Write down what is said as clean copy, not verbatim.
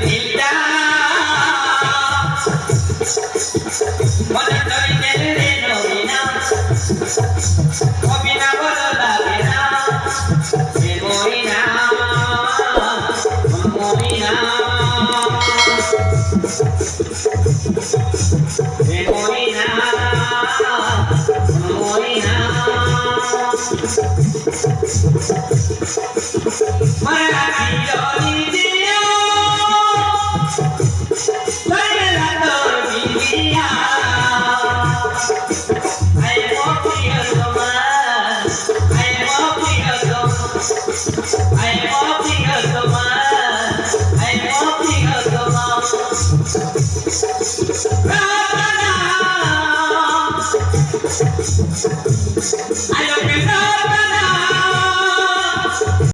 দিলটা মনে করি গেলে নবী না কবি না ভালো লাগে না এ মরিনা মরিনা এ মরিনা মরিনা মারা কি দিয়া লাগলা তোর বিয়া আই মকিয়া তোমার আই মকিয়া তোমার আই মকিয়া তোমার আই মকিয়া তোমার রানা আই